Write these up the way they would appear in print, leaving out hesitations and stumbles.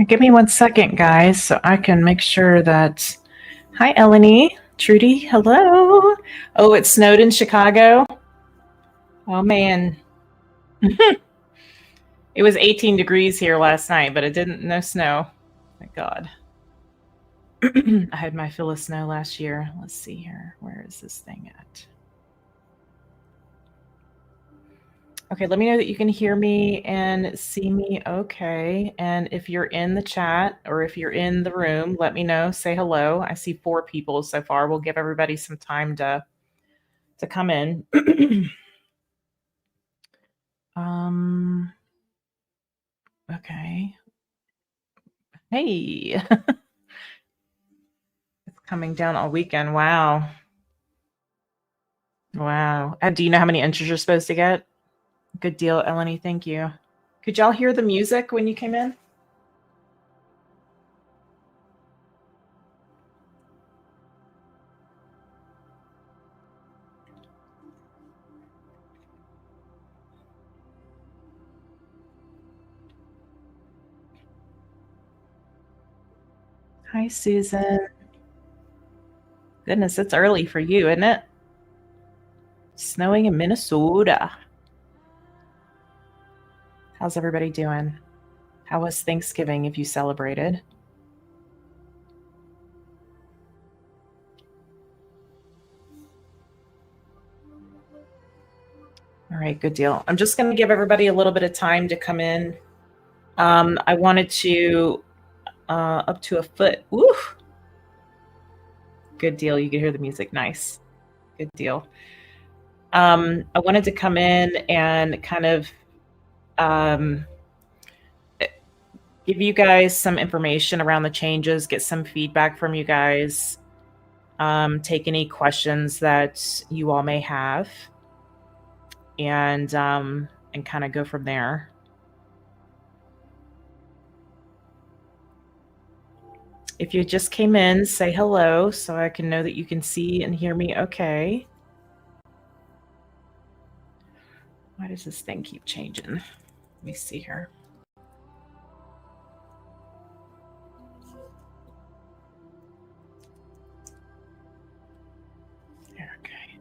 Give me 1 second, guys, so I can make sure that. Hi, Eleni. Trudy, hello. Oh, it snowed in Chicago. Oh, man. It was 18 degrees here last night, but it didn't, no snow. Thank God. I had my fill of snow last year. Let's see here. Where is this thing at? Okay, let me know that you can hear me and see me okay. And if you're in the chat or if you're in the room, let me know. Say hello. I see 4 people so far. We'll give everybody some time to come in. Okay. Hey. It's coming down all weekend. Wow. Wow. Do you know how many inches you're supposed to get? Good deal, Eleni. Thank you. Could y'all hear the music when you came in? Hi, Susan. Goodness, it's early for you, isn't it? Snowing in Minnesota. How's everybody doing? How was Thanksgiving if you celebrated? All right, good deal. I'm just going to give everybody a little bit of time to come in. I wanted to up to a foot. Woo! Good deal. You can hear the music. Nice. Good deal. I wanted to come in and kind of give you guys some information around the changes, get some feedback from you guys, take any questions that you all may have, and kind of go from there. If you just came in, say hello so I can know that you can see and hear me okay. Why does this thing keep changing? Let me see here. Okay.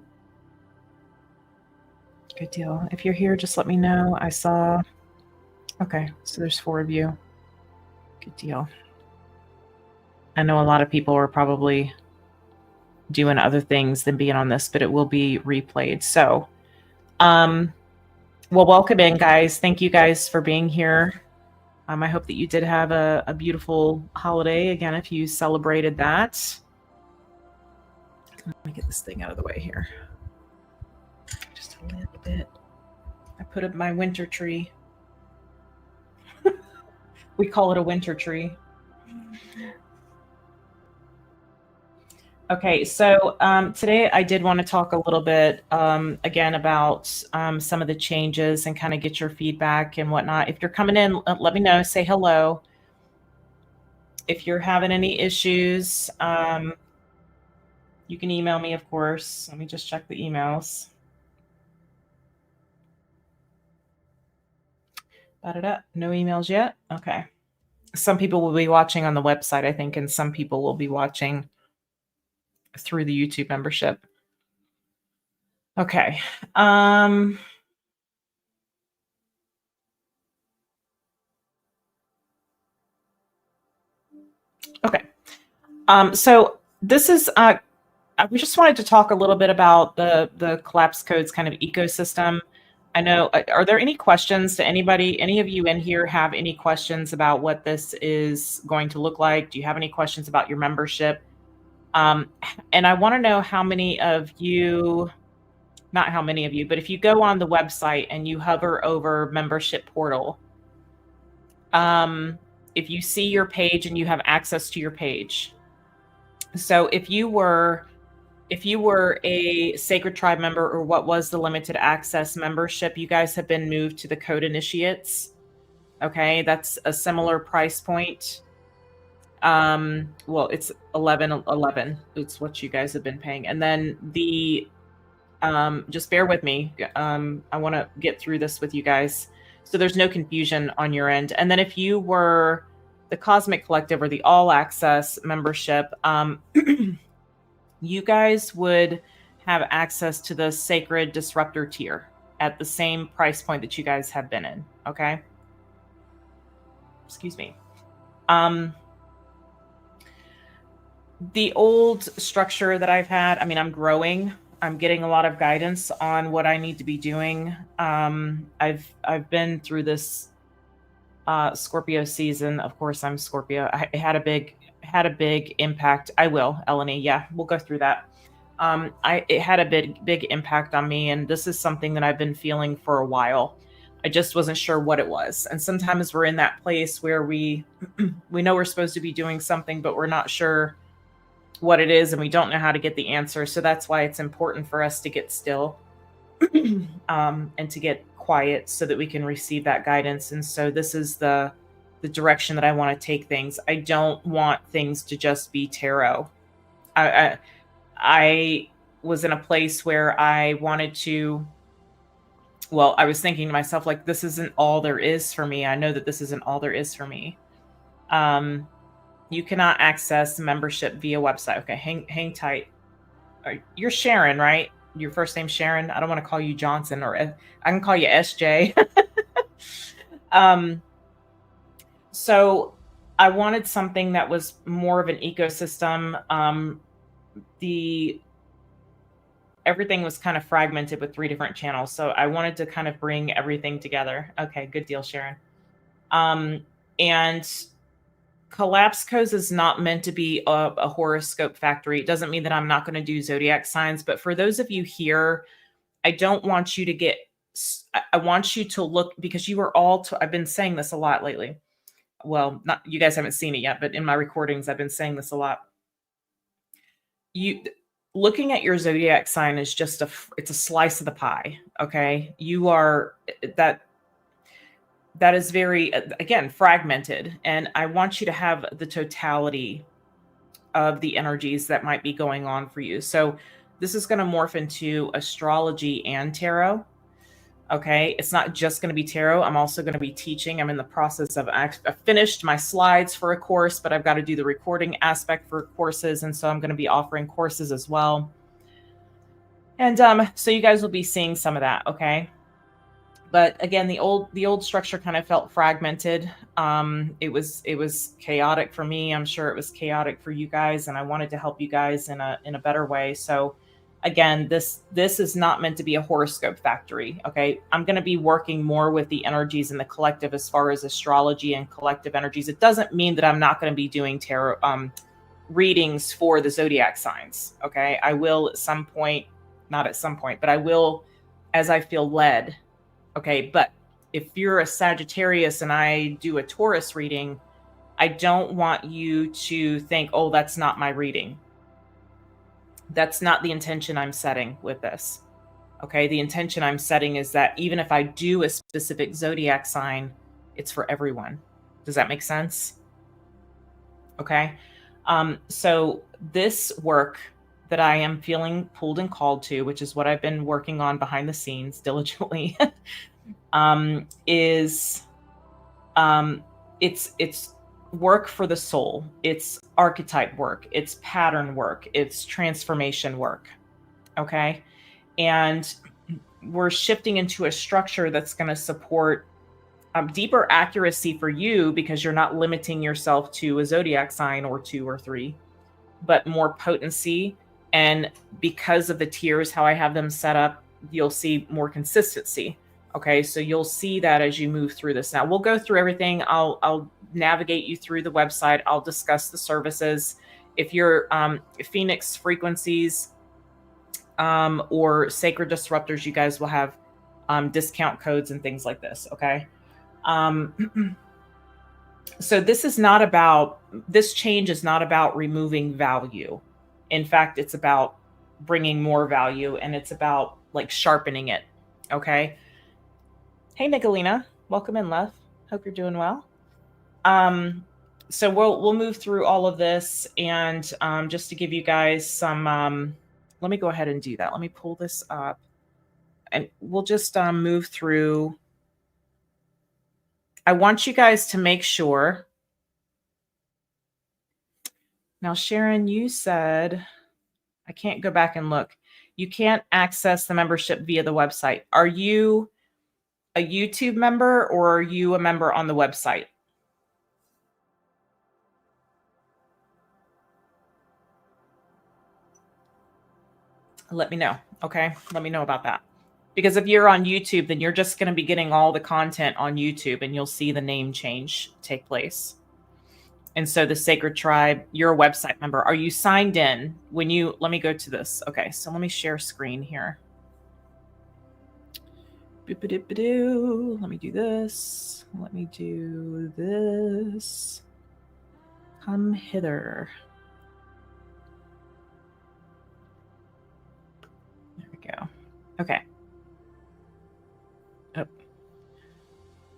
Good deal. If you're here, just let me know. I saw. Okay, so there's 4 of you. Good deal. I know a lot of people are probably doing other things than being on this, but it will be replayed. So, well, welcome in, guys. Thank you guys for being here. I hope that you did have a beautiful holiday. Again, if you celebrated that. Let me get this thing out of the way here. Just a little bit. I put up my winter tree. We call it a winter tree. Okay, so today I did want to talk a little bit again about some of the changes and kind of get your feedback and whatnot. If you're coming in, let me know. Say hello. If you're having any issues, you can email me, of course. Let me just check the emails. No emails yet? Okay. Some people will be watching on the website, I think, and some people will be watching through the YouTube membership. Okay. Okay. So this is we just wanted to talk a little bit about the collapse codes kind of ecosystem. I know, are there any questions to anybody? Any of you in here have any questions about what this is going to look like? Do you have any questions about your membership? And I want to know how many of you, not how many of you, but if you go on the website and you hover over membership portal, if you see your page and you have access to your page. So if you were a Sacred Tribe member, or what was the limited access membership, you guys have been moved to the Code Initiates. Okay, that's a similar price point. Well, it's $11.11. It's what you guys have been paying. And then the just bear with me. I want to get through this with you guys so there's no confusion on your end. And then if you were the Cosmic Collective or the All Access membership, you guys would have access to the Sacred Disruptor tier at the same price point that you guys have been in. Okay. Excuse me. The old structure that I've had, I mean, I'm growing. I'm getting a lot of guidance on what I need to be doing. I've been through this Scorpio season. Of course, I'm Scorpio. It had a big impact. I will, Eleni. Yeah, we'll go through that. It had a big impact on me, and this is something that I've been feeling for a while. I just wasn't sure what it was. And sometimes we're in that place where we know we're supposed to be doing something, but we're not sure what it is, and we don't know how to get the answer. So that's why it's important for us to get still and to get quiet so that we can receive that guidance. And so this is the direction that I want to take things. I don't want things to just be tarot. I was in a place where I wanted to, well, I was thinking to myself, like, this isn't all there is for me. I know that this isn't all there is for me. You cannot access membership via website. Okay, hang tight. You're Sharon, right? Your first name's Sharon. I don't want to call you Johnson, or I can call you SJ. So I wanted something that was more of an ecosystem. Everything was kind of fragmented with 3 different channels. So I wanted to kind of bring everything together. Okay, good deal, Sharon. And Collapse Codes is not meant to be a horoscope factory. It doesn't mean that I'm not going to do zodiac signs, but for those of you here, I don't want you to get, I want you to look, because you are all, I've been saying this a lot lately. Well, not, you guys haven't seen it yet, but in my recordings, I've been saying this a lot. Looking at your zodiac sign is just it's a slice of the pie. Okay. You are that is very, again, fragmented. And I want you to have the totality of the energies that might be going on for you. So this is going to morph into astrology and tarot. Okay. It's not just going to be tarot. I'm also going to be teaching. I'm in the process of, I finished my slides for a course, but I've got to do the recording aspect for courses. And so I'm going to be offering courses as well. And so you guys will be seeing some of that. Okay. But again, the old structure kind of felt fragmented. It was chaotic for me. I'm sure it was chaotic for you guys, and I wanted to help you guys in a better way. So again, this is not meant to be a horoscope factory. Okay. I'm going to be working more with the energies in the collective as far as astrology and collective energies. It doesn't mean that I'm not going to be doing tarot readings for the zodiac signs. Okay. I will at some point, not at some point, but I will as I feel led. Okay, but if you're a Sagittarius and I do a Taurus reading, I don't want you to think, oh, that's not my reading. That's not the intention I'm setting with this. Okay, the intention I'm setting is that even if I do a specific zodiac sign, it's for everyone. Does that make sense? Okay, so this work that I am feeling pulled and called to, which is what I've been working on behind the scenes diligently, is it's work for the soul. It's archetype work. It's pattern work. It's transformation work. Okay, and we're shifting into a structure that's going to support deeper accuracy for you, because you're not limiting yourself to a zodiac sign or 2 or 3, but more potency. And because of the tiers, how I have them set up, you'll see more consistency. Okay, so you'll see that as you move through this. Now we'll go through everything. I'll navigate you through the website. I'll discuss the services. If you're Phoenix frequencies or Sacred Disruptors, you guys will have discount codes and things like this. Okay. So this change is not about removing value. In fact, it's about bringing more value, and it's about like sharpening it. Okay. Hey, Nicolina, welcome in, love. Hope you're doing well. So we'll move through all of this, and just to give you guys some, let me go ahead and do that. Let me pull this up, and we'll just move through. I want you guys to make sure Now, Sharon, you said, I can't go back and look. You can't access the membership via the website. Are you a YouTube member or are you a member on the website? Let me know. Okay. Let me know about that. Because if you're on YouTube, then you're just going to be getting all the content on YouTube and you'll see the name change take place. And so the Sacred Tribe, you're a website member. Are you signed in when you, let me go to this. Okay. So let me share screen here. Let me do this. Let me do this. Come hither. There we go. Okay. Oh.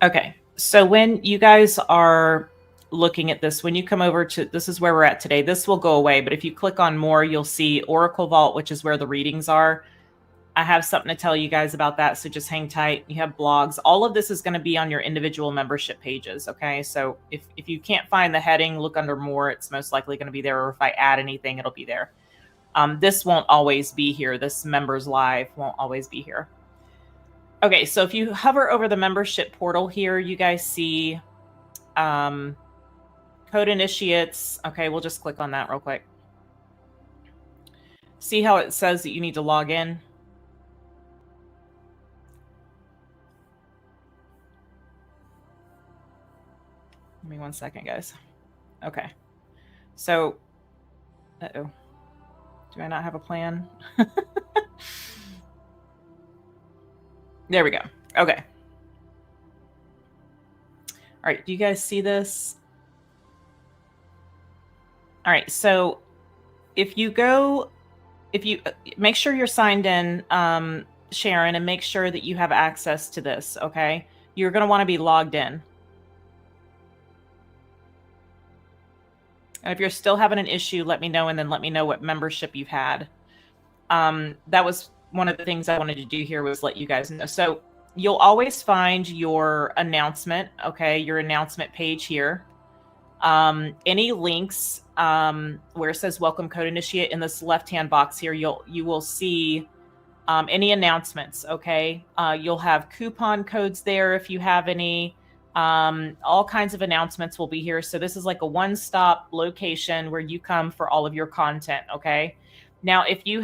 Okay. So when you guys are looking at this, when you come over to, this is where we're at today. This will go away, but if you click on more, you'll see Oracle Vault, which is where the readings are. I have something to tell you guys about that, so just hang tight. You have blogs. All of this is going to be on your individual membership pages, okay? So if you can't find the heading, look under more. It's most likely going to be there, or if I add anything, it'll be there. This won't always be here. This Members Live won't always be here. Okay, so if you hover over the membership portal here, you guys see Code Initiates. Okay, we'll just click on that real quick. See how it says that you need to log in? Give me 1 second, guys. Okay. So, uh-oh. Do I not have a plan? There we go. Okay. All right. Do you guys see this? All right. So if you make sure you're signed in, Sharon, and make sure that you have access to this. Okay. You're going to want to be logged in. And if you're still having an issue, let me know, and then let me know what membership you've had. That was one of the things I wanted to do here, was let you guys know. So you'll always find your announcement, okay, your announcement page here. Any links where it says Welcome Code Initiate, in this left-hand box here, you will see any announcements, okay? You'll have coupon codes there if you have any. All kinds of announcements will be here. So this is like a one-stop location where you come for all of your content, okay? Now, if you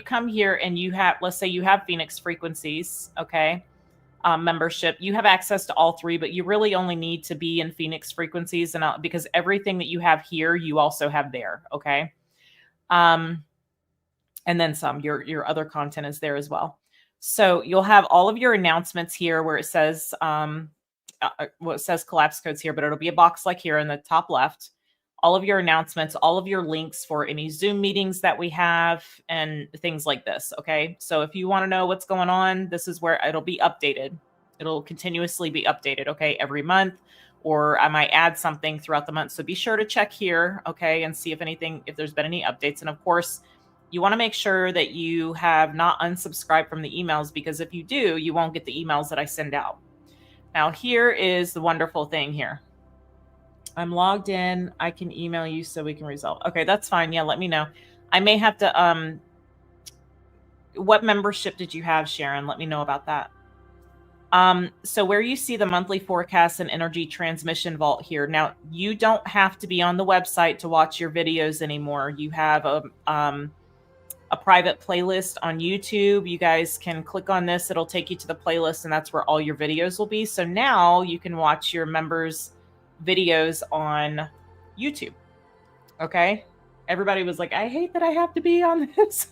come here and you have, let's say you have Phoenix Frequencies, okay, membership, you have access to all three, but you really only need to be in Phoenix Frequencies, and because everything that you have here, you also have there, okay? And then some, your other content is there as well. So you'll have all of your announcements here where it says, it says collapse codes here, but it'll be a box like here in the top left. All of your announcements, all of your links for any Zoom meetings that we have, and things like this. Okay. So if you want to know what's going on, this is where it'll be updated. It'll continuously be updated. Okay. Every month, or I might add something throughout the month. So be sure to check here. Okay. And see if there's been any updates. And of course, you want to make sure that you have not unsubscribed from the emails, because if you do, you won't get the emails that I send out. Now, here is the wonderful thing here. I'm logged in. I can email you so we can resolve. Okay, that's fine. Yeah, let me know. I may have to, what membership did you have, Sharon? Let me know about that. So where you see the monthly forecast and energy transmission vault here. Now, you don't have to be on the website to watch your videos anymore. You have a private playlist on YouTube. You guys can click on this. It'll take you to the playlist, and that's where all your videos will be. So now you can watch your members' videos on YouTube. Okay. Everybody was like, I hate that I have to be on this,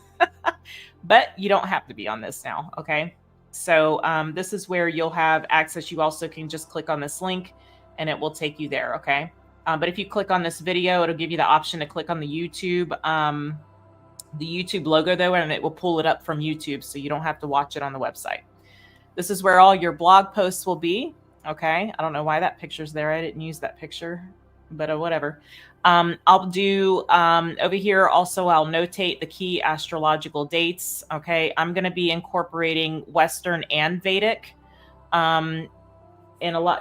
but you don't have to be on this now. Okay. So this is where you'll have access. You also can just click on this link and it will take you there. Okay. But if you click on this video, it'll give you the option to click on the YouTube logo though, and it will pull it up from YouTube. So you don't have to watch it on the website. This is where all your blog posts will be. Okay. I don't know why that picture's there. I didn't use that picture, but whatever. I'll do over here. Also, I'll notate the key astrological dates. Okay. I'm going to be incorporating Western and Vedic. And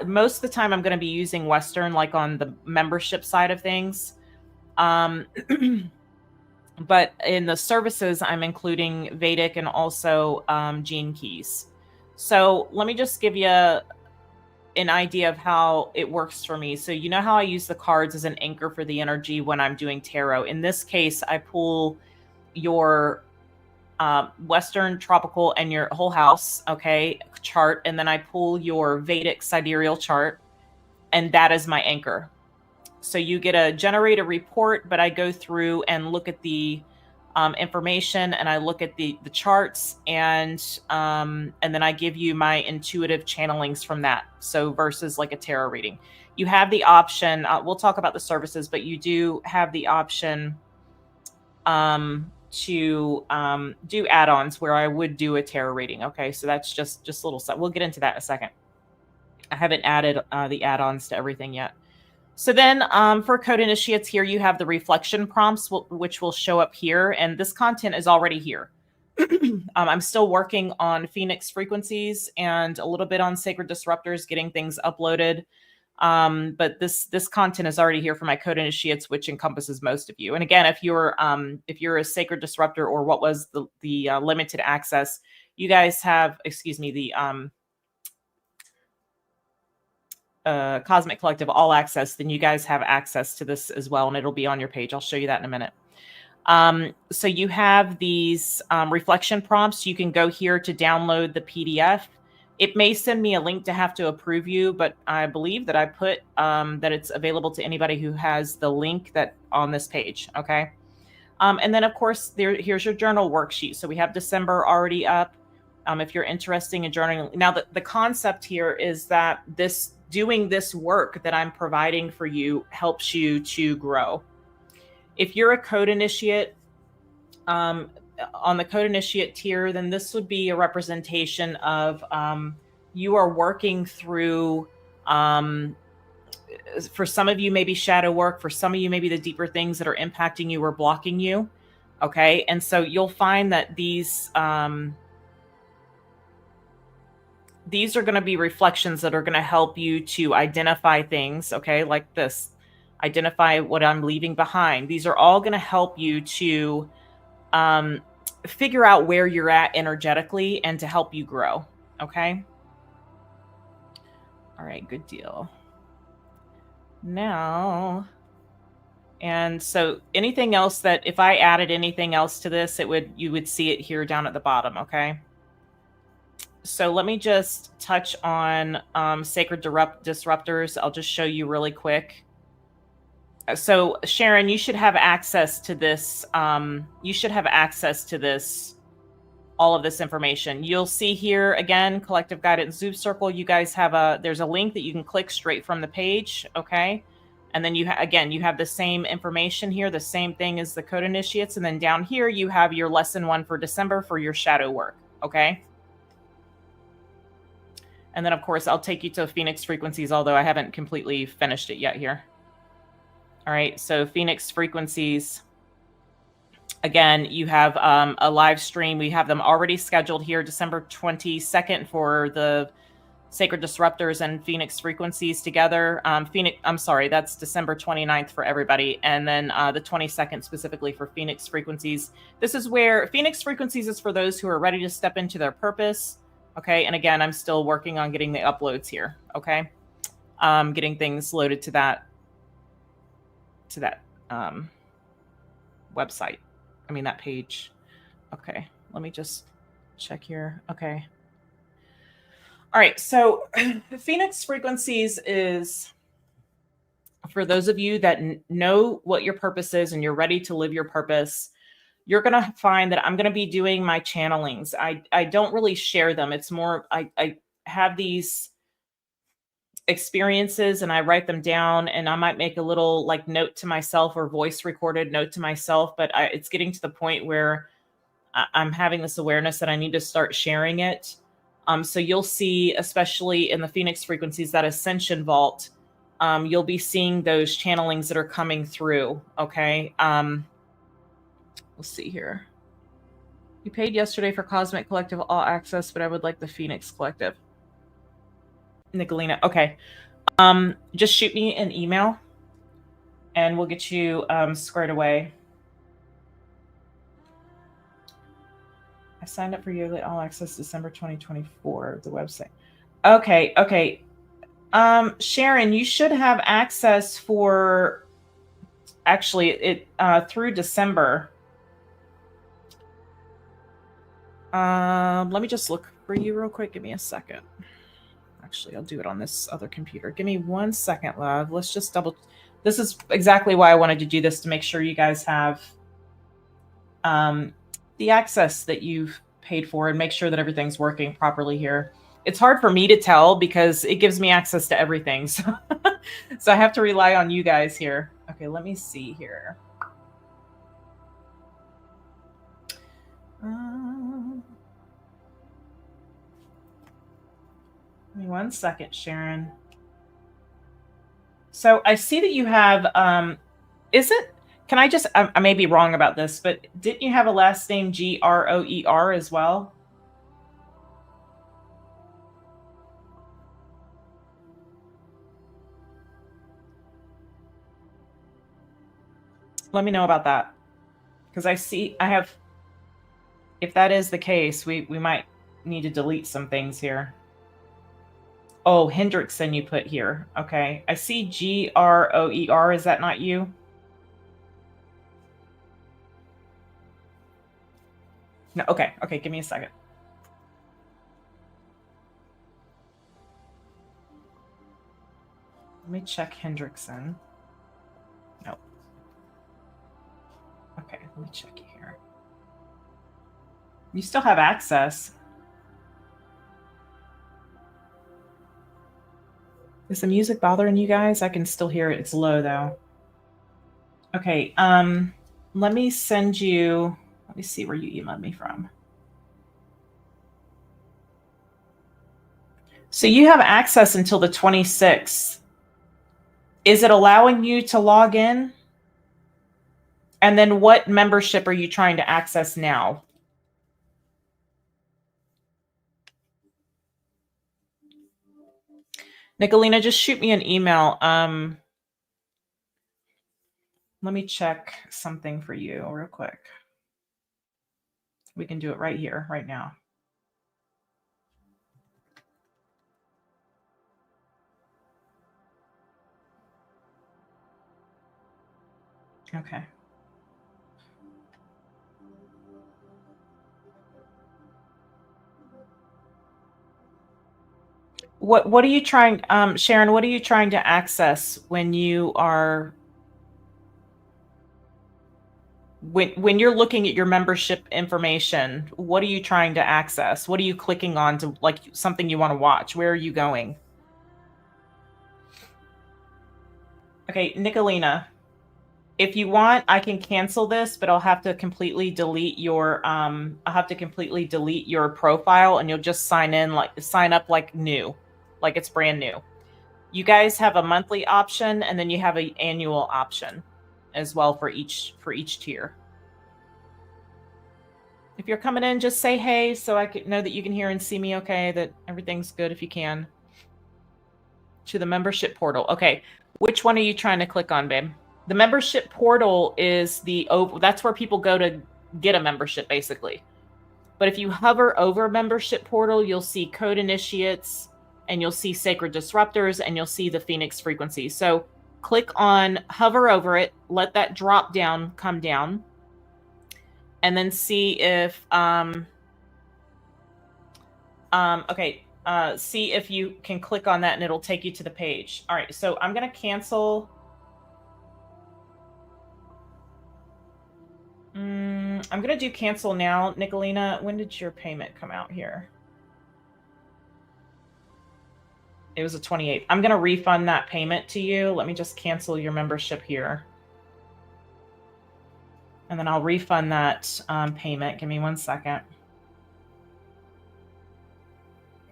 most of the time I'm going to be using Western, like on the membership side of things. But in the services, I'm including Vedic and also gene keys. So let me just give you an idea of how it works for me. So you know how I use the cards as an anchor for the energy when I'm doing tarot. In this case, I pull your Western tropical and your whole house, okay, chart, and then I pull your Vedic sidereal chart, and that is my anchor. So you get a generated report, but I go through and look at the information, and I look at the charts, and then I give you my intuitive channelings from that. So versus like a tarot reading, you have the option. We'll talk about the services, but you do have the option to do add-ons where I would do a tarot reading. Okay, so that's just a little stuff. We'll get into that in a second. I haven't added the add-ons to everything yet. So then for code initiates here, you have the reflection prompts, which will show up here. And this content is already here. I'm still working on Phoenix frequencies and a little bit on sacred disruptors, getting things uploaded. But this content is already here for my code initiates, which encompasses most of you. And again, if you're a sacred disruptor or what was the limited access, you guys have, excuse me, the Cosmic Collective All Access, then you guys have access to this as well, and it'll be on your page. I'll show you that in a minute. So you have these reflection prompts. You can go here to download the PDF. It may send me a link to have to approve you, but I believe that I put that it's available to anybody who has the link that on this page. Okay. And then of course here's your journal worksheet. So we have December already up. If you're interested in journaling, now the concept here is that doing this work that I'm providing for you helps you to grow. If you're a code initiate, on the code initiate tier, then this would be a representation of you are working through, for some of you, maybe shadow work. For some of you, maybe the deeper things that are impacting you or blocking you. Okay. And so you'll find that these are going to be reflections that are going to help you to identify things, okay, like this. Identify what I'm leaving behind. These are all going to help you to figure out where you're at energetically and to help you grow, okay? All right, good deal. Now, and so anything else that, if I added anything else to this, you would see it here down at the bottom, okay? So let me just touch on sacred disruptors. I'll just show you really quick. So Sharon, you should have access to this. You should have access to this, all of this information. You'll see here again, Collective Guidance Zoom Circle. You guys have there's a link that you can click straight from the page. Okay. And then you have the same information here, the same thing as the code initiates. And then down here, you have your lesson 1 for December for your shadow work. Okay. And then, of course, I'll take you to Phoenix frequencies, although I haven't completely finished it yet here. All right, so Phoenix frequencies. Again, you have a live stream. We have them already scheduled here, December 22nd for the Sacred Disruptors and Phoenix frequencies together. I'm sorry, that's December 29th for everybody. And then the 22nd specifically for Phoenix frequencies. This is where Phoenix frequencies is for those who are ready to step into their purpose. Okay, and again, I'm still working on getting the uploads here. Okay, getting things loaded to that website. I mean that page. Okay, let me just check here. Okay. All right, so Phoenix frequencies is for those of you that know what your purpose is and you're ready to live your purpose. You're going to find that I'm going to be doing my channelings. I don't really share them. It's more, I have these experiences and I write them down, and I might make a little like note to myself or voice recorded note to myself. But it's getting to the point where I'm having this awareness that I need to start sharing it. So you'll see, especially in the Phoenix frequencies, that Ascension Vault, you'll be seeing those channelings that are coming through. Okay. Let's see here. You paid yesterday for Cosmic Collective All Access, but I would like the Phoenix Collective. Nicolina. Okay. Just shoot me an email and we'll get you squared away. I signed up for yearly all access December 2024, the website. Okay. Sharon, you should have access for actually it through December. Let me just look for you real quick. Give me a second. Actually, I'll do it on this other computer. Give me 1 second, love. Let's just double. This is exactly why I wanted to do this, to make sure you guys have the access that you've paid for and make sure that everything's working properly here. It's hard for me to tell because it gives me access to everything. So, so I have to rely on you guys here. Okay, let me see here. Give me 1 second, Sharon. So I see that you have, can I just, I may be wrong about this, but didn't you have a last name Groer as well? Let me know about that. Because I have, if that is the case, we might need to delete some things here. Oh, Hendrickson you put here. Okay. I see Groer. Is that not you? No. Okay. Okay. Give me a second. Let me check Hendrickson. No. Okay. Let me check you here. You still have access. Is the music bothering you guys? I can still hear it. It's low though. Okay. Let me send you. Let me see where you emailed me from. So you have access until the 26th. Is it allowing you to log in? And then what membership are you trying to access now? Nicolina, just shoot me an email. Let me check something for you real quick. We can do it right here, right now. Okay. What are you trying, Sharon, what are you trying to access when you are, when you're looking at your membership information, what are you trying to access? What are you clicking on to, like, something you want to watch? Where are you going? Okay, Nicolina, if you want, I can cancel this, but I'll have to completely delete your profile, and you'll just sign up like new, like it's brand new. You guys have a monthly option, and then you have an annual option as well for each tier. If you're coming in, just say hey so I can know that you can hear and see me okay, that everything's good if you can. To the membership portal. Okay. Which one are you trying to click on, babe? The membership portal is that's where people go to get a membership, basically. But if you hover over membership portal, you'll see code initiates, and you'll see sacred disruptors, and you'll see the Phoenix frequency. So hover over it, let that drop down come down, and then see if see if you can click on that, and it'll take you to the page. All right, so I'm going to cancel. I'm going to do cancel now. Nicolina, when did your payment come out here? It was the 28th. I'm going to refund that payment to you. Let me just cancel your membership here. And then I'll refund that payment. Give me 1 second.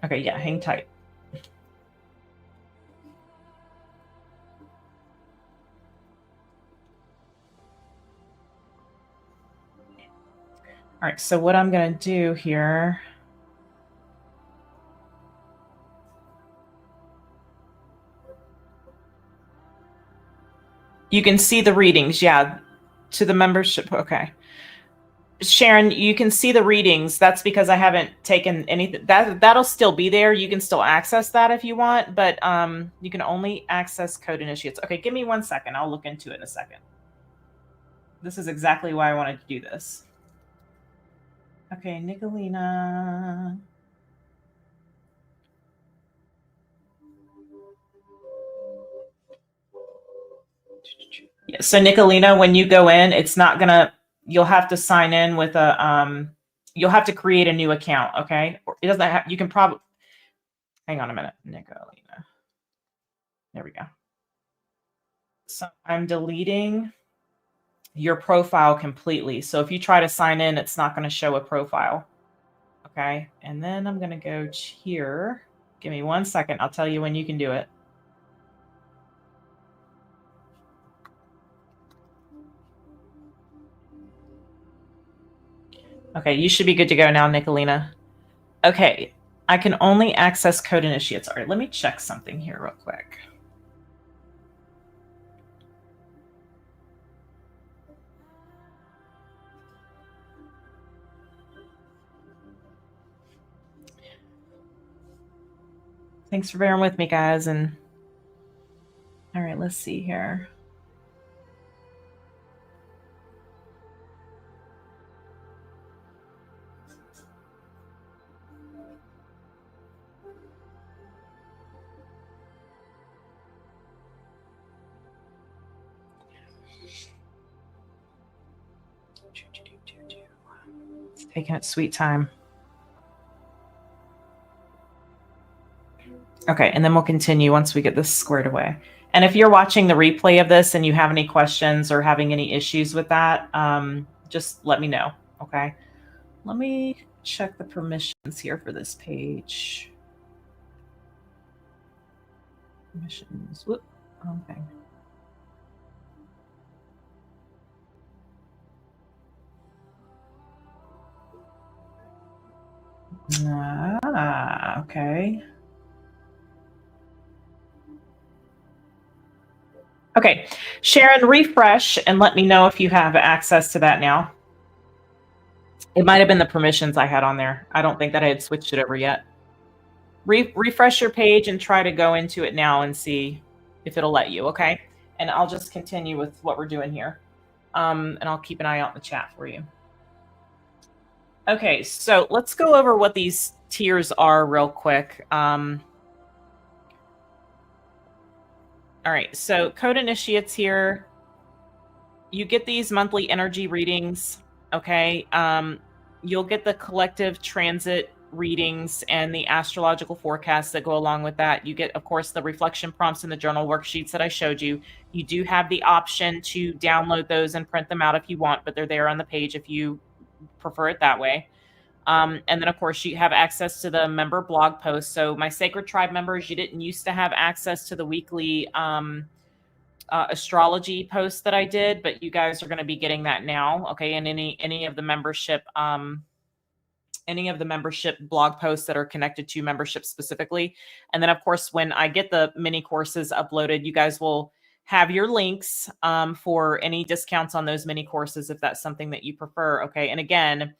Okay, yeah, hang tight. All right, so what I'm going to do here. You can see the readings, yeah, to the membership. Okay. Sharon, you can see the readings. That's because I haven't taken anything. That'll still be there. You can still access that if you want, but you can only access code initiates. Okay, give me 1 second. I'll look into it in a second. This is exactly why I wanted to do this. Okay, Nicolina. Yeah, so Nicolina, when you go in, it's not gonna. You'll have to sign in with a. You'll have to create a new account. Okay, it doesn't have. You can probably. Hang on a minute, Nicolina. There we go. So I'm deleting your profile completely. So if you try to sign in, it's not going to show a profile. Okay. And then I'm going to go here. Give me 1 second. I'll tell you when you can do it. Okay. You should be good to go now, Nicolina. Okay. I can only access code initiates. All right. Let me check something here real quick. Thanks for bearing with me, guys. And all right, let's see here. It's taking its sweet time. Okay, and then we'll continue once we get this squared away. And if you're watching the replay of this and you have any questions or having any issues with that, just let me know, okay? Let me check the permissions here for this page. Permissions, whoop, wrong thing. Okay. Okay, Sharon, refresh and let me know if you have access to that now. It might have been the permissions I had on there. I don't think that I had switched it over yet. Refresh your page and try to go into it now and see if it'll let you, okay? And I'll just continue with what we're doing here. And I'll keep an eye out in the chat for you. Okay, so let's go over what these tiers are real quick. All right, so code initiates here. You get these monthly energy readings, okay? You'll get the collective transit readings and the astrological forecasts that go along with that. You get, of course, the reflection prompts and the journal worksheets that I showed you. You do have the option to download those and print them out if you want, but they're there on the page if you prefer it that way. And then, of course, you have access to the member blog posts. So my Sacred Tribe members, you didn't used to have access to the weekly astrology posts that I did, but you guys are going to be getting that now. Okay. And any of the membership blog posts that are connected to membership specifically. And then, of course, when I get the mini courses uploaded, you guys will have your links for any discounts on those mini courses if that's something that you prefer. Okay. And again,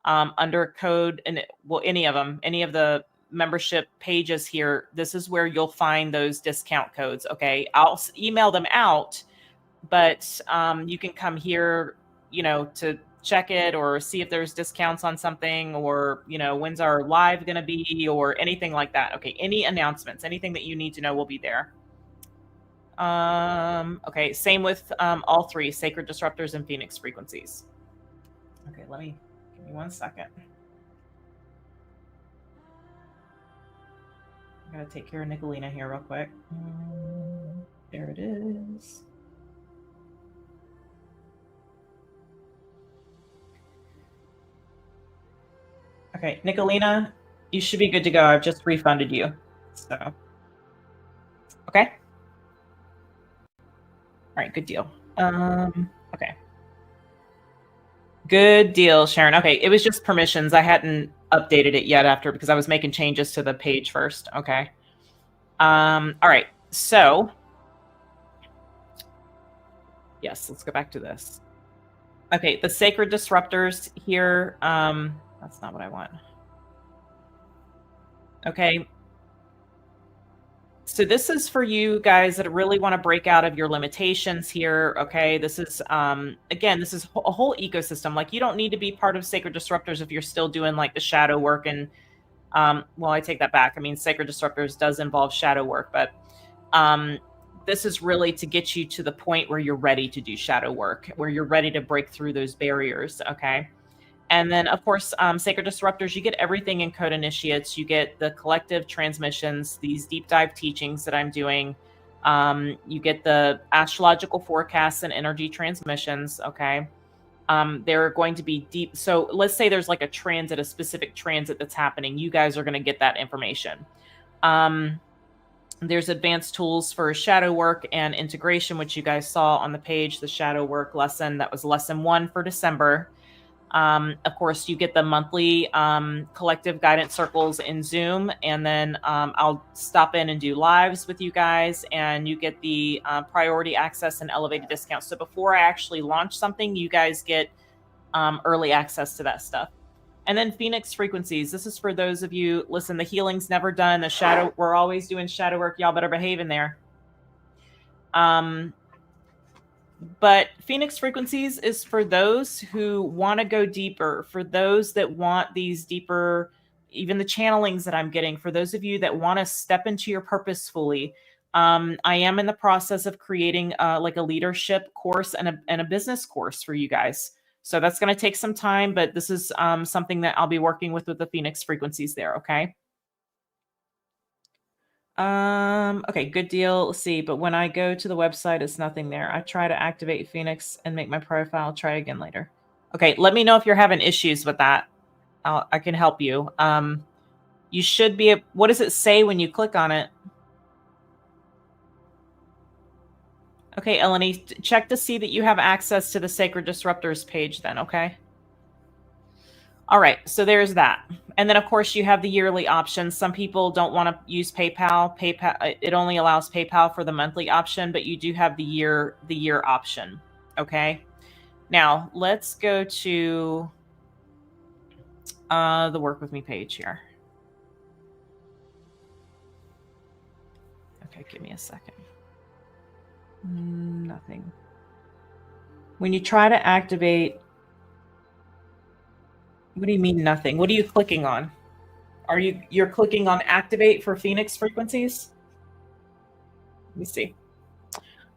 under code and any of the membership pages here, this is where you'll find those discount codes. Okay. I'll email them out, but you can come here, to check it or see if there's discounts on something or, when's our live going to be or anything like that. Okay. Any announcements, anything that you need to know will be there. Okay. Same with all three, Sacred Disruptors and Phoenix Frequencies. Okay. Give me 1 second. I gotta take care of Nicolina here real quick. There it is. Okay, Nicolina, you should be good to go. I've just refunded you. So, okay. All right, good deal. Okay. Good deal, Sharon. Okay, it was just permissions. I hadn't updated it yet because I was making changes to the page first. Okay. All right. So Yes, let's go back to this. Okay, the sacred disruptors here. That's not what I want. Okay. So this is for you guys that really want to break out of your limitations here. Okay. This is again, this is a whole ecosystem. Like you don't need to be part of sacred disruptors if you're still doing like the shadow work and well, I take that back. I mean, sacred disruptors does involve shadow work, but um this is really to get you to the point where you're ready to do shadow work, where you're ready to break through those barriers. Okay. And then, of course, Sacred Disruptors, you get everything in Code Initiates. You get the collective transmissions, these deep dive teachings that I'm doing. You get the astrological forecasts and energy transmissions. Okay. They're going to be deep. So let's say there's like a transit, a specific transit that's happening. You guys are going to get that information. There's advanced tools for shadow work and integration, which you guys saw on the page, the shadow work lesson. That was lesson 1 for December. Of course, you get the monthly collective guidance circles in Zoom, and then I'll stop in and do lives with you guys, and you get the priority access and elevated discounts. So before I actually launch something, you guys get early access to that stuff. And then Phoenix frequencies. This is for those of you, listen, the healing's never done. The shadow, we're always doing shadow work. Y'all better behave in there. But Phoenix frequencies is for those who want to go deeper, for those that want these deeper, even the channelings that I'm getting, for those of you that want to step into your purpose fully. I am in the process of creating like a leadership course and a business course for you guys. So that's going to take some time, but this is something that I'll be working with the Phoenix frequencies there. Okay. Okay, good deal. Let's see, but when I go to the website, it's nothing there. I try to activate Phoenix and make my profile. Try again later. Okay, let me know if you're having issues with that. I can help you. You should be. What does it say when you click on it? Okay, Eleni, check to see that you have access to the Sacred Disruptors page then, okay? All right, so there's that. And then, of course, you have the yearly options. Some people don't want to use PayPal. PayPal, it only allows PayPal for the monthly option, but you do have the year option, okay? Now, let's go to the Work With Me page here. Okay, give me a second. Nothing. When you try to activate, what do you mean nothing? What are you clicking on? You're clicking on activate for Phoenix frequencies? Let me see.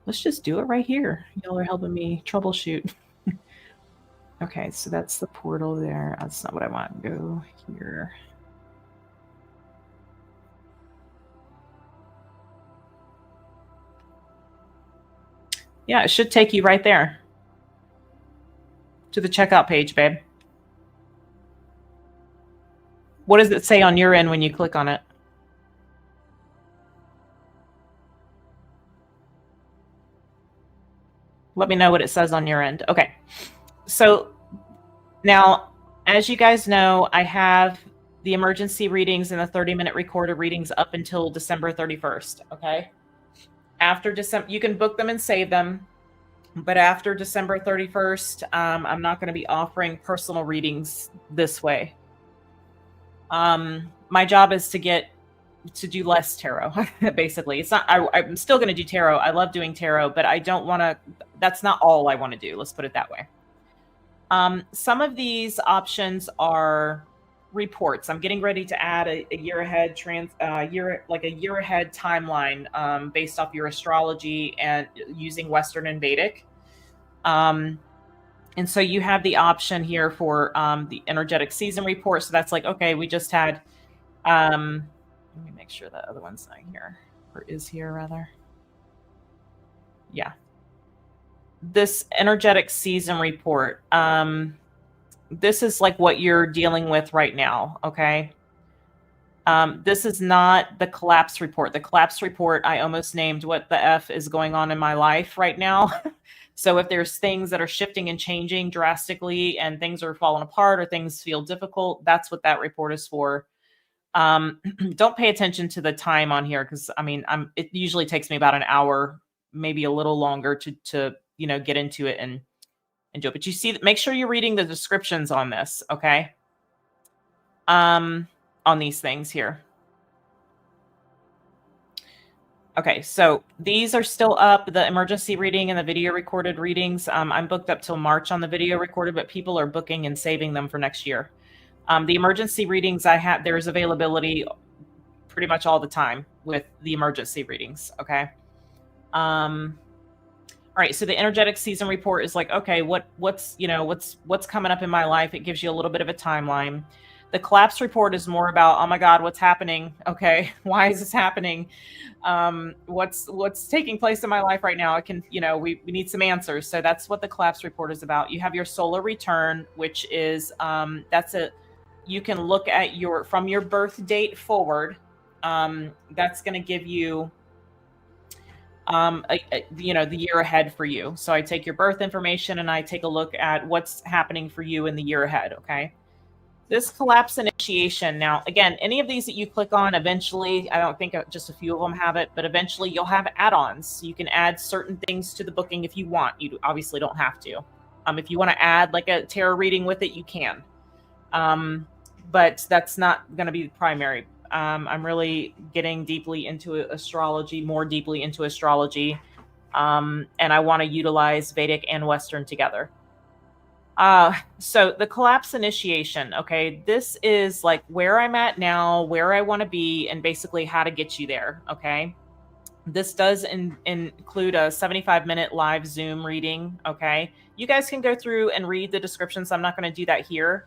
Let's just do it right here. Y'all are helping me troubleshoot. Okay, so that's the portal there. That's not what I want. Go here. Yeah, it should take you right there to the checkout page, babe. What does it say on your end when you click on it? Let me know what it says on your end. Okay. So now, as you guys know, I have the emergency readings and the 30-minute recorded readings up until December 31st. Okay. After December, you can book them and save them. But after December 31st, I'm not going to be offering personal readings this way. My job is to do less tarot, basically. It's not, I'm still going to do tarot. I love doing tarot, but I don't want to, that's not all I want to do. Let's put it that way. Some of these options are reports. I'm getting ready to add a year ahead a year ahead timeline based off your astrology and using Western and Vedic. And so you have the option here for the energetic season report. So that's like, okay, we just had, let me make sure that other one's not here, or is here rather. Yeah. This energetic season report. This is like what you're dealing with right now. Okay. This is not the collapse report. The collapse report, I almost named what the F is going on in my life right now. So if there's things that are shifting and changing drastically and things are falling apart or things feel difficult, that's what that report is for. Don't pay attention to the time on here because I mean, it usually takes me about an hour, maybe a little longer to get into it and do it. But you see, make sure you're reading the descriptions on this, okay? On these things here. Okay, so these are still up, the emergency reading and the video recorded readings. I'm booked up till March on the video recorded, but people are booking and saving them for next year. The emergency readings I have, there's availability pretty much all the time with the emergency readings, okay? All right, so the energetic season report is like, okay, what's coming up in my life? It gives you a little bit of a timeline. The collapse report is more about, oh my God, what's happening? Okay, why is this happening? What's taking place in my life right now? We need some answers. So that's what the collapse report is about. You have your solar return, which is you can look at from your birth date forward. That's going to give you the year ahead for you. So I take your birth information and I take a look at what's happening for you in the year ahead. Okay. This collapse initiation. Now, again, any of these that you click on, eventually, I don't think just a few of them have it, but eventually you'll have add-ons. You can add certain things to the booking if you want. You obviously don't have to. If you want to add like a tarot reading with it, you can. But that's not going to be primary. I'm really getting more deeply into astrology, and I want to utilize Vedic and Western together. So the collapse initiation, okay, this is like where I'm at now, where I want to be, and basically how to get you there, okay? This does include a 75-minute live Zoom reading, okay? You guys can go through and read the descriptions. I'm not going to do that here.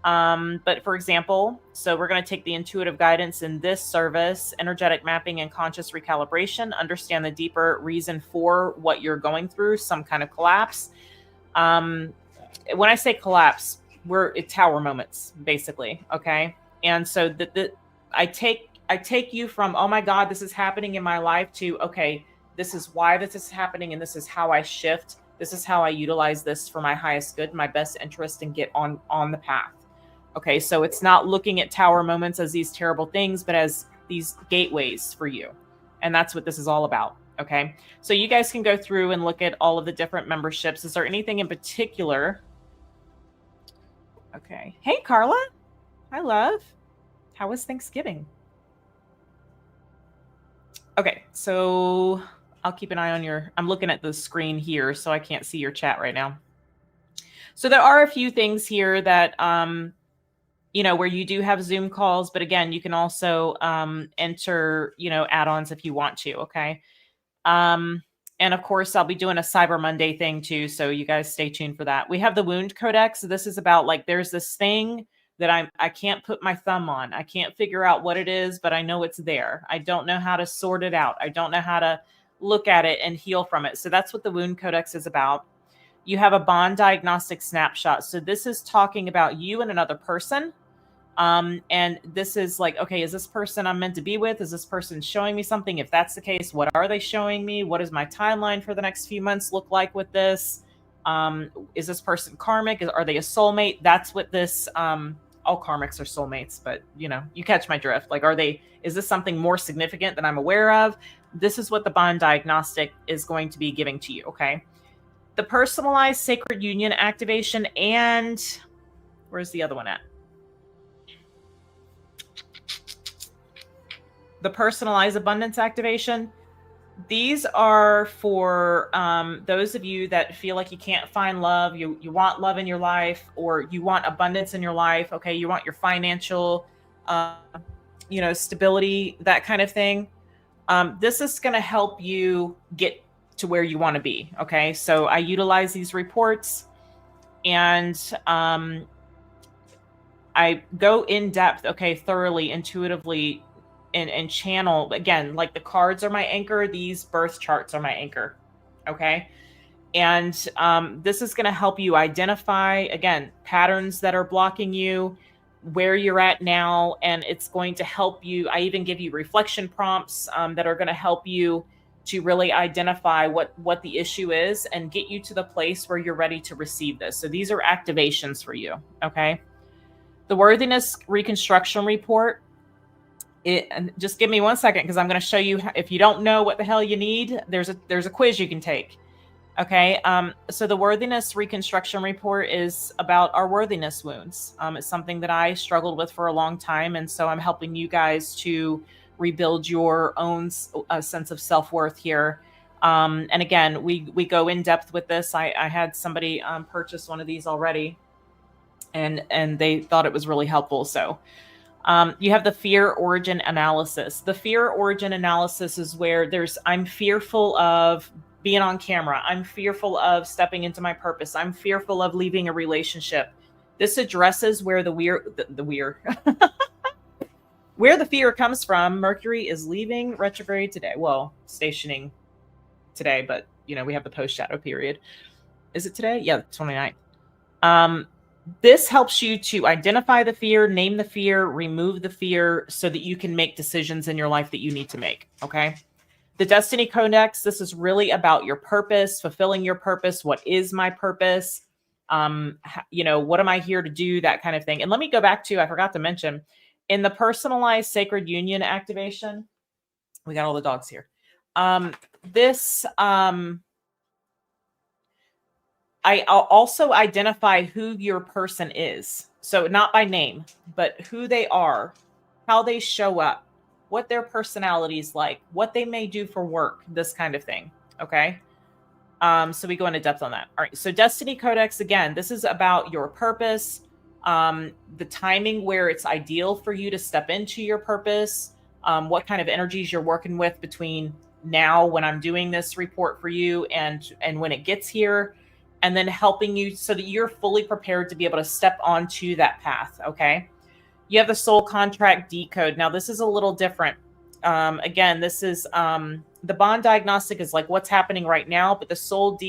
But for example, so we're going to take the intuitive guidance in this service, energetic mapping and conscious recalibration, understand the deeper reason for what you're going through, some kind of collapse. When I say collapse, it's tower moments, basically. Okay. And so I take you from, oh my God, this is happening in my life to, okay, this is why this is happening. And this is how I shift. This is how I utilize this for my highest good, my best interest, and get on the path. Okay. So it's not looking at tower moments as these terrible things, but as these gateways for you. And that's what this is all about. Okay. So you guys can go through and look at all of the different memberships. Is there anything in particular? Okay. Hey, Carla. Hi, love. How was Thanksgiving? Okay. So I'll keep an eye on I'm looking at the screen here, so I can't see your chat right now. So there are a few things here that, where you do have Zoom calls, but again, you can also enter, add-ons if you want to. Okay. And of course, I'll be doing a Cyber Monday thing too. So you guys stay tuned for that. We have the Wound Codex. This is about like, there's this thing that I can't put my thumb on. I can't figure out what it is, but I know it's there. I don't know how to sort it out. I don't know how to look at it and heal from it. So that's what the Wound Codex is about. You have a bond diagnostic snapshot. So this is talking about you and another person. And this is like, okay, is this person I'm meant to be with? Is this person showing me something? If that's the case, what are they showing me? What does my timeline for the next few months look like with this? Is this person karmic? Are they a soulmate? That's what this, all karmics are soulmates, but you catch my drift. Like, is this something more significant than I'm aware of? This is what the bond diagnostic is going to be giving to you. Okay. The personalized sacred union activation, and where's the other one at? The personalized abundance activation. These are for those of you that feel like you can't find love. You want love in your life, or you want abundance in your life. Okay. You want your financial, stability, that kind of thing. This is going to help you get to where you want to be. Okay. So I utilize these reports, and I go in depth, okay, thoroughly, intuitively, and channel. Again, like the cards are my anchor, these birth charts are my anchor. Okay. And this is going to help you identify, again, patterns that are blocking you, where you're at now, and it's going to help you. I even give you reflection prompts that are going to help you to really identify what the issue is and get you to the place where you're ready to receive this. So these are activations for you. Okay. The worthiness reconstruction report. And just give me 1 second, because I'm going to show you. If you don't know what the hell you need, there's a quiz you can take. Okay, so the worthiness reconstruction report is about our worthiness wounds. It's something that I struggled with for a long time, and so I'm helping you guys to rebuild your own sense of self-worth here. And again, we go in depth with this. I had somebody purchase one of these already, and they thought it was really helpful. So you have the fear origin analysis. The fear origin analysis is where I'm fearful of being on camera. I'm fearful of stepping into my purpose. I'm fearful of leaving a relationship. This addresses where where the fear comes from. Mercury is leaving retrograde today. Well, stationing today, but we have the post shadow period. Is it today? Yeah, 29th. This helps you to identify the fear, name the fear, remove the fear so that you can make decisions in your life that you need to make. Okay. The Destiny Codex, this is really about your purpose, fulfilling your purpose. What is my purpose? What am I here to do? That kind of thing. And let me go back to, I forgot to mention, in the personalized sacred union activation, we got all the dogs here. I'll also identify who your person is. So not by name, but who they are, how they show up, what their personality is like, what they may do for work, this kind of thing. Okay. So we go into depth on that. All right. So Destiny Codex, again, this is about your purpose, the timing where it's ideal for you to step into your purpose, what kind of energies you're working with between now when I'm doing this report for you and when it gets here, and then helping you so that you're fully prepared to be able to step onto that path. Okay. You have the soul contract decode. Now, this is a little different. Again, this is the bond diagnostic is like what's happening right now, but the soul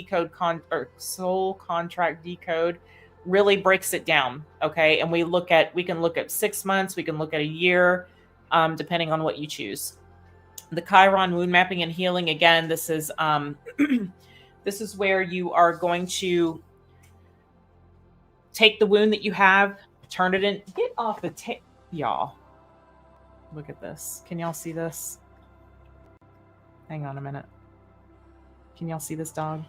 soul contract decode really breaks it down. Okay. And we can look at 6 months, we can look at a year, depending on what you choose. The Chiron wound mapping and healing. Again, this is this is where you are going to take the wound that you have, turn it in. Get off the tape, y'all. Look at this. Can y'all see this? Hang on a minute. Can y'all see this dog?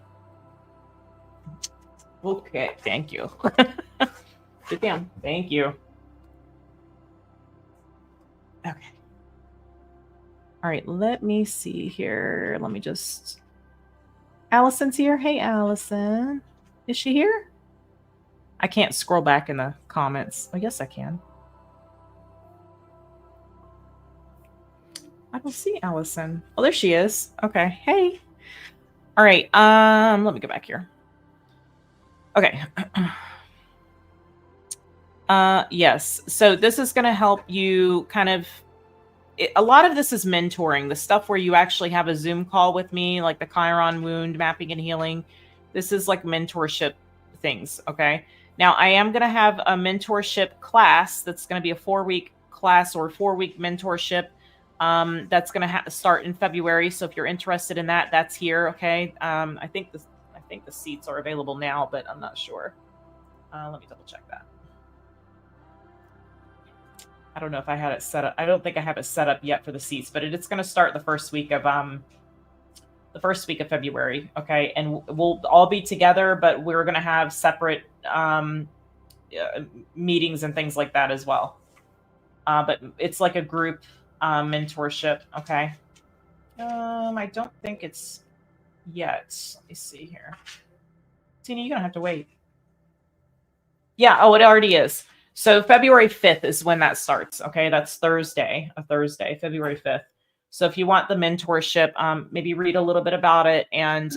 Okay, thank you. Sit down. Thank you. Okay. All right, let me see here. Let me just... Allison's here. Hey, Allison. Is she here? I can't scroll back in the comments. Oh, yes, I can. I don't see Allison. Oh, there she is. Okay. Hey. All right. Let me go back here. Okay. Yes. So this is going to help you kind of... a lot of this is mentoring, the stuff where you actually have a Zoom call with me, like the Chiron wound mapping and healing. This is like mentorship things. Okay. Now I am going to have a mentorship class. That's going to be a 4-week class or 4-week mentorship. That's going to start in February. So if you're interested in that, that's here. Okay. I think the seats are available now, but I'm not sure. Let me double check that. I don't know if I had it set up. I don't think I have it set up yet for the seats, but it's going to start the first week of February. Okay. And we'll all be together, but we're going to have separate, meetings and things like that as well. But it's like a group, mentorship. Okay. I don't think it's yet. Let me see here. Tina, you're going to have to wait. Yeah. Oh, it already is. So February 5th is when that starts. Okay. That's Thursday, February 5th. So if you want the mentorship, maybe read a little bit about it. And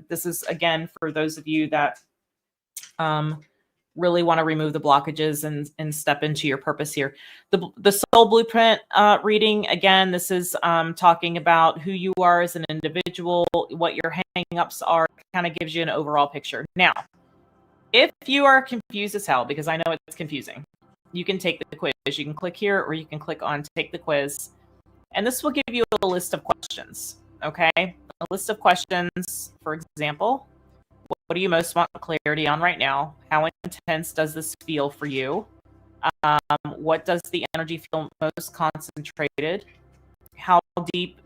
this is, again, for those of you that really want to remove the blockages and step into your purpose here. The soul blueprint reading, again, this is talking about who you are as an individual, what your hang-ups are, kind of gives you an overall picture. Now, if you are confused as hell, because I know it's confusing, you can take the quiz. You can click here or you can click on take the quiz. And this will give you a list of questions, okay? A list of questions, for example, what do you most want clarity on right now? How intense does this feel for you? What does the energy feel most concentrated? How deep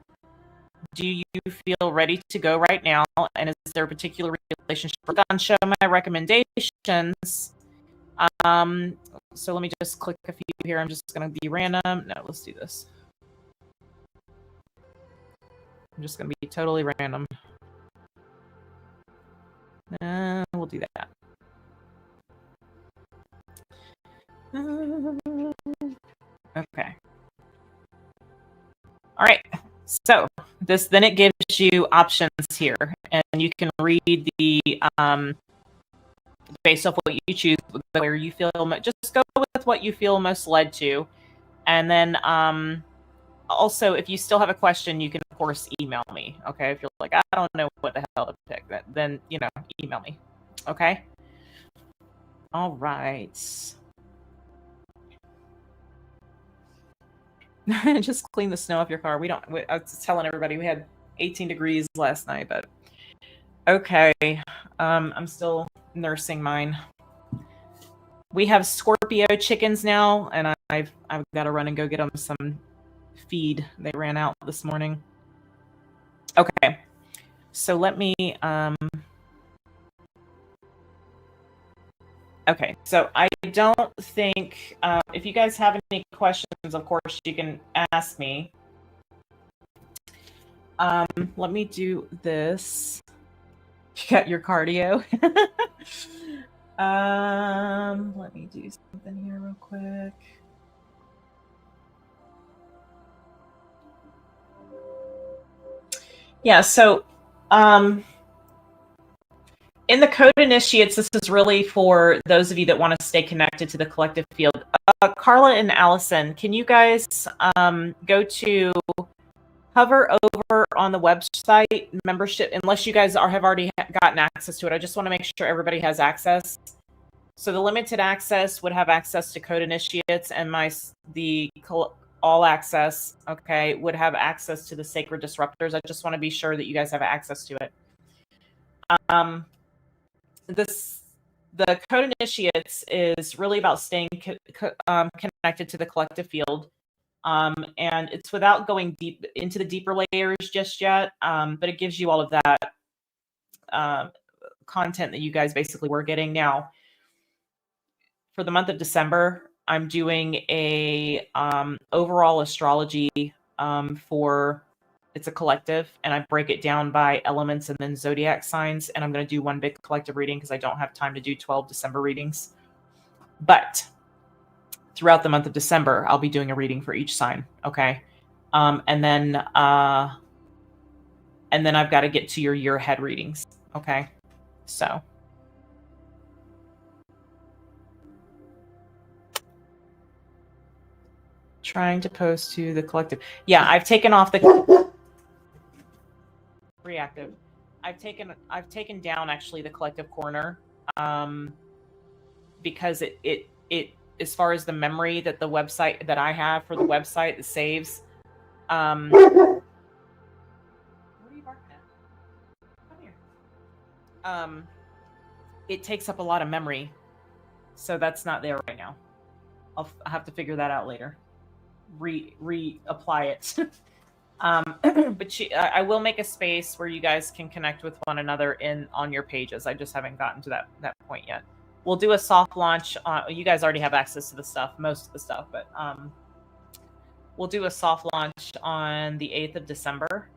Do you feel ready to go right now? And is there a particular relationship? On show my recommendations. So let me just click a few here. I'm just going to be random. No, let's do this. I'm just going to be totally random. We'll do that. Okay. All right. So then it gives you options here, and you can read the based off what you choose, where you feel just go with what you feel most led to, and then also if you still have a question, you can of course email me. Okay, if you're like I don't know what the hell to pick, then email me. Okay. All right. Just clean the snow off your car. I was telling everybody we had 18 degrees last night, but okay. I'm still nursing mine. We have Scorpio chickens now, and I've got to run and go get them some feed. They ran out this morning. Okay. So let me okay, so I don't think if you guys have any questions, of course you can ask me. Let me do this. You got your cardio. Let me do something here real quick. Yeah, so in the Code Initiates, this is really for those of you that want to stay connected to the collective field. Carla and Allison, can you guys hover over on the website membership, unless you guys have already gotten access to it. I just want to make sure everybody has access. So the limited access would have access to Code Initiates, and the all access, okay, would have access to the Sacred Disruptors. I just want to be sure that you guys have access to it. The Code Initiates is really about staying connected to the collective field. And it's without going deep into the deeper layers just yet, but it gives you all of that content that you guys basically were getting. Now, for the month of December, I'm doing a overall astrology for it's a collective, and I break it down by elements and then zodiac signs, and I'm going to do one big collective reading because I don't have time to do 12 December readings. But throughout the month of December, I'll be doing a reading for each sign. Okay. And then I've got to get to your year ahead readings. Okay. So. Trying to post to the collective. Yeah, I've taken off the reactive. I've taken down actually the collective corner because it as far as the memory that the website that I have for the website that saves. What are you barking at? Come here. It takes up a lot of memory, so that's not there right now. I'll have to figure that out later. Reapply it. But I will make a space where you guys can connect with one another on your pages. I just haven't gotten to that point yet. We'll do a soft launch. You guys already have access to the stuff, most of the stuff, but we'll do a soft launch on the 8th of December,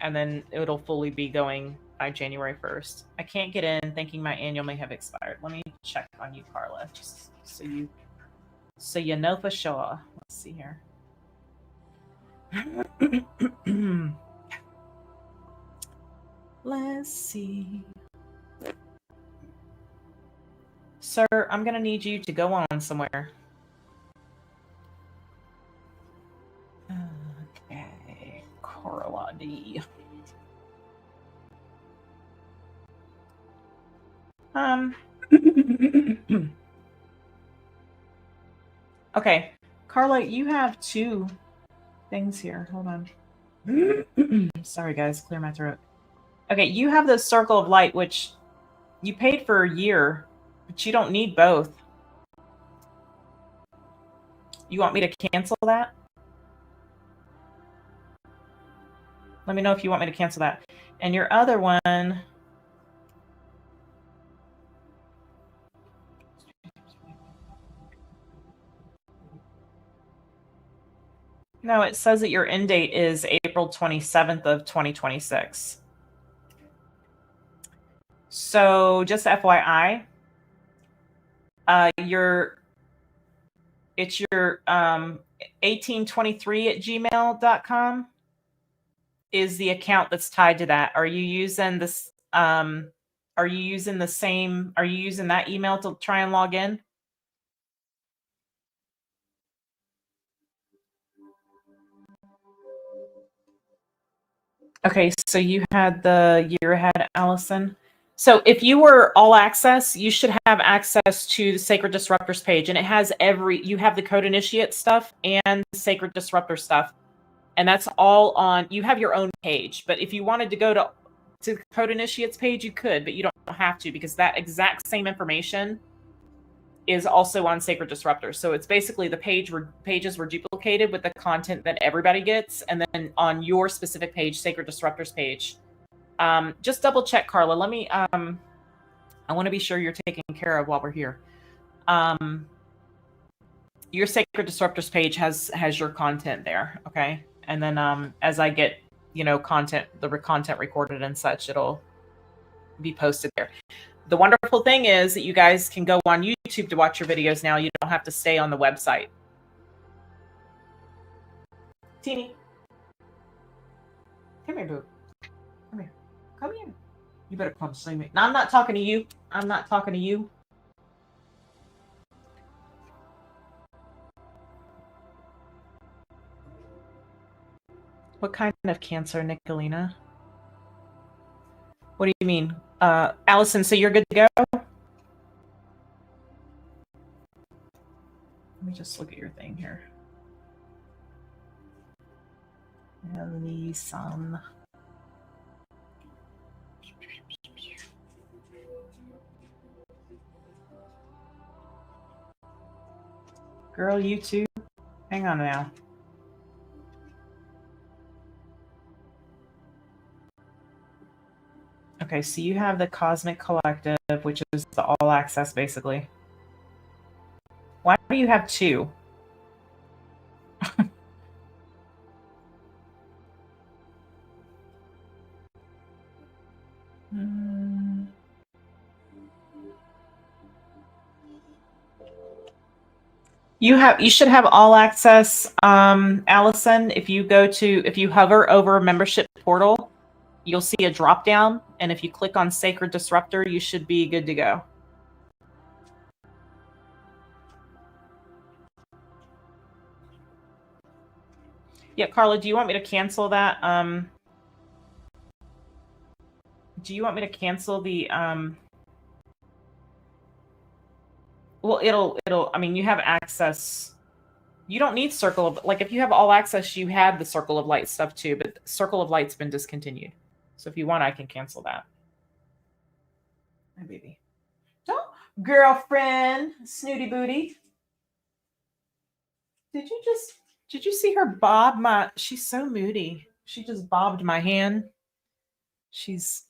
and then it'll fully be going by January 1st. I can't get in, thinking my annual may have expired. Let me check on you, Carla, just so you know for sure. Let's see here. Let's see. Sir, I'm going to need you to go on somewhere. Okay, Carla D. Okay, Carla, you have 2 things here. Hold on. Sorry, guys, clear my throat. Okay, you have the Circle of Light, which you paid for a year, but you don't need both. You want me to cancel that? Let me know if you want me to cancel that. And your other one. No, it says that your end date is April 27th of 2026. So just FYI, it's your 1823 at gmail.com is the account that's tied to that. Are you using this? Are you using that email to try and log in? Okay, so you had the year ahead, Allison. So if you were all access, you should have access to the Sacred Disruptors page, and it has you have the Code Initiate stuff and Sacred Disruptor stuff, and that's all on. You have your own page, but if you wanted to go to the Code Initiates page, you could, but you don't have to because that exact same information is also on Sacred Disruptors. So it's basically the pages were duplicated with the content that everybody gets, and then on your specific page, Sacred Disruptors page. Just double check, Carla. Let me. I want to be sure you're taken care of while we're here. Your Sacred Disruptors page has your content there, okay? And then as I get the content recorded and such, it'll be posted there. The wonderful thing is that you guys can go on YouTube to watch your videos now. You don't have to stay on the website. Teeny, come here, boo. Come here. Come here. You better come see me. No, I'm not talking to you. I'm not talking to you. What kind of cancer, Nicolina? What do you mean? Allison, so you're good to go? Let me just look at your thing here. Allison. Girl, you too? Hang on now. Okay, so you have the Cosmic Collective, which is the all access, basically. Why do you have two? You should have all access, Allison. If you hover over membership portal, you'll see a drop down, and if you click on Sacred Disruptor, you should be good to go. Yeah, Carla, do you want me to cancel that? Do you want me to cancel the well, it'll I mean, you have access. You don't need Circle of, like, if you have all access, you have the Circle of Light stuff too, but Circle of Light's been discontinued. So if you want, I can cancel that. My baby. Don't, girlfriend, snooty booty. Did you see her bob my, she's so moody. She just bobbed my hand. She's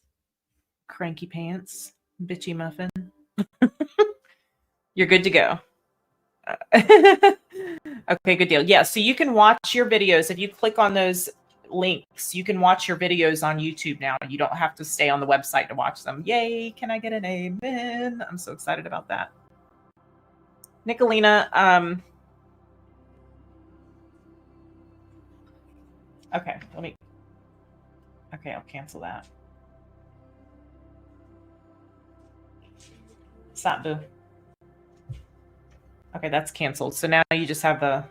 cranky pants, bitchy muffin. You're good to go. Okay, good deal. Yeah, so you can watch your videos. If you click on those links, you can watch your videos on YouTube now. You don't have to stay on the website to watch them. Yay, can I get an amen? I'm so excited about that. Nicolina, okay, I'll cancel that. Stop, boo. Okay, that's canceled. So now you just have the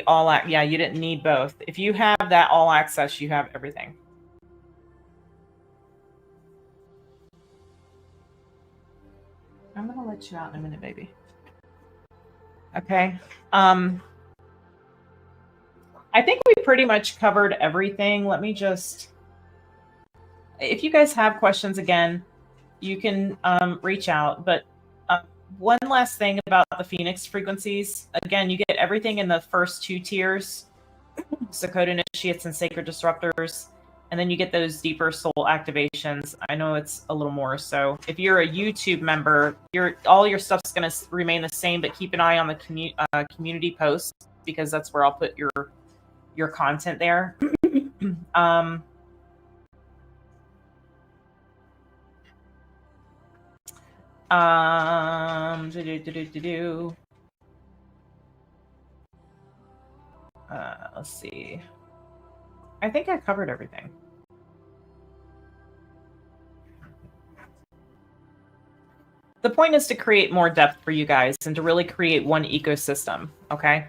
all, yeah, you didn't need both. If you have that all access, you have everything. I'm gonna let you out in a minute, baby. Okay. I think we pretty much covered everything. Let me just, if you guys have questions again, you can reach out. But one last thing about the Phoenix frequencies. Again, you get everything in the first two tiers. So code initiates and sacred disruptors. And then you get those deeper soul activations. I know it's a little more. So if you're a YouTube member, all your stuff's going to remain the same, but keep an eye on the community posts, because that's where I'll put your content there. Let's see. I think I covered everything. The point is to create more depth for you guys and to really create one ecosystem, okay?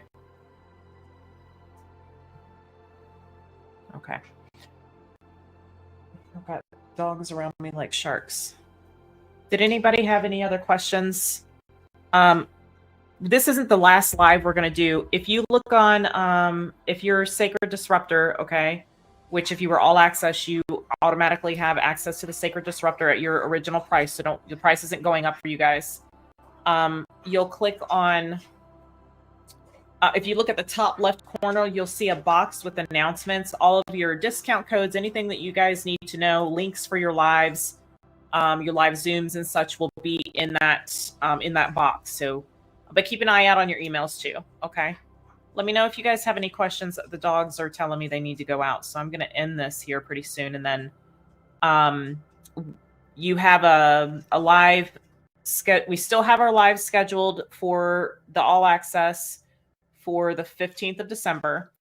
Okay. I've got dogs around me like sharks. Did anybody have any other questions? This isn't the last live we're going to do. If you look on, if you're Sacred Disruptor, okay, which if you were all access, you automatically have access to the Sacred Disruptor at your original price. So the price isn't going up for you guys. You'll click on, if you look at the top left corner, you'll see a box with announcements, all of your discount codes, anything that you guys need to know, links for your lives, your live Zooms and such will be in that box. So, but keep an eye out on your emails too. Okay. Let me know if you guys have any questions. The dogs are telling me they need to go out. So I'm going to end this here pretty soon. And then, you have a live we still have our live scheduled for the all access for the 15th of December.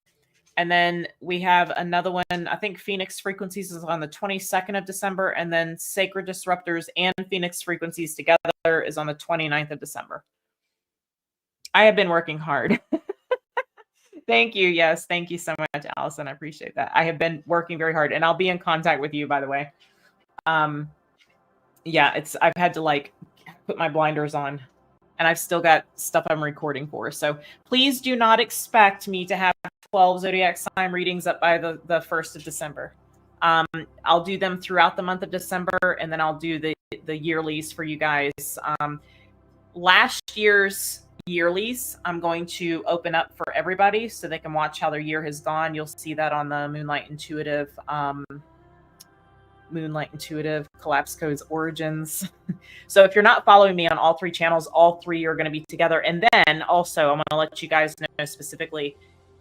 And then we have another one. I think Phoenix Frequencies is on the 22nd of December. And then Sacred Disruptors and Phoenix Frequencies together is on the 29th of December. I have been working hard. Thank you. Yes. Thank you so much, Allison. I appreciate that. I have been working very hard, and I'll be in contact with you, by the way. Yeah, I've had to like put my blinders on, and I've still got stuff I'm recording for. So please do not expect me to have 12 zodiac sign readings up by the 1st of December. I'll do them throughout the month of December, and then I'll do the yearlies for you guys. Last year's yearlies I'm going to open up for everybody so they can watch how their year has gone. You'll see that on the Moonlight Intuitive Collapse Codes Origins. So if you're not following me on all three channels, all three are going to be together. And then also I'm going to let you guys know specifically,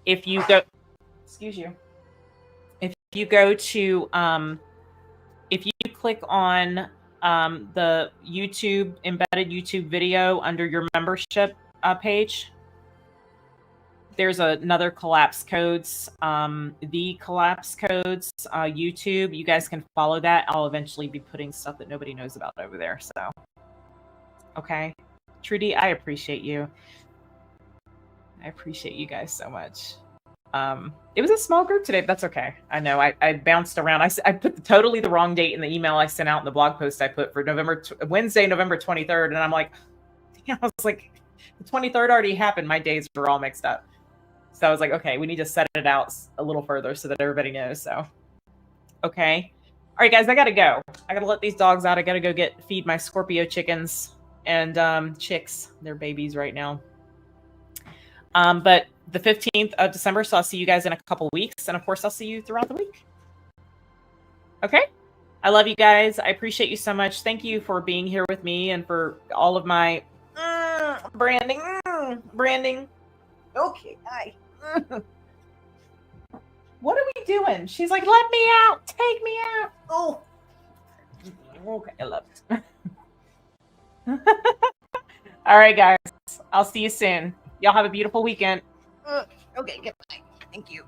if you go, excuse you, if you go to if you click on the YouTube embedded YouTube video under your membership page, there's another Collapse Codes, the Collapse Codes YouTube. You guys can follow that. I'll eventually be putting stuff that nobody knows about over there. So, okay. Trudy, I appreciate you. I appreciate you guys so much. It was a small group today, but that's okay. I know I bounced around. I put totally the wrong date in the email I sent out in the blog post I put for Wednesday, November 23rd. And I'm like, I was like, the 23rd already happened. My days were all mixed up. So I was like, okay, we need to set it out a little further so that everybody knows. So, okay. All right, guys, I got to go. I got to let these dogs out. I got to go feed my Scorpio chickens and chicks. They're babies right now. But the 15th of December, so I'll see you guys in a couple weeks. And of course, I'll see you throughout the week. Okay. I love you guys. I appreciate you so much. Thank you for being here with me and for all of my branding. Okay. Hi. What are we doing? She's like, let me out. Take me out. Oh. Okay. I love it. All right, guys. I'll see you soon. Y'all have a beautiful weekend. Okay. Goodbye. Thank you.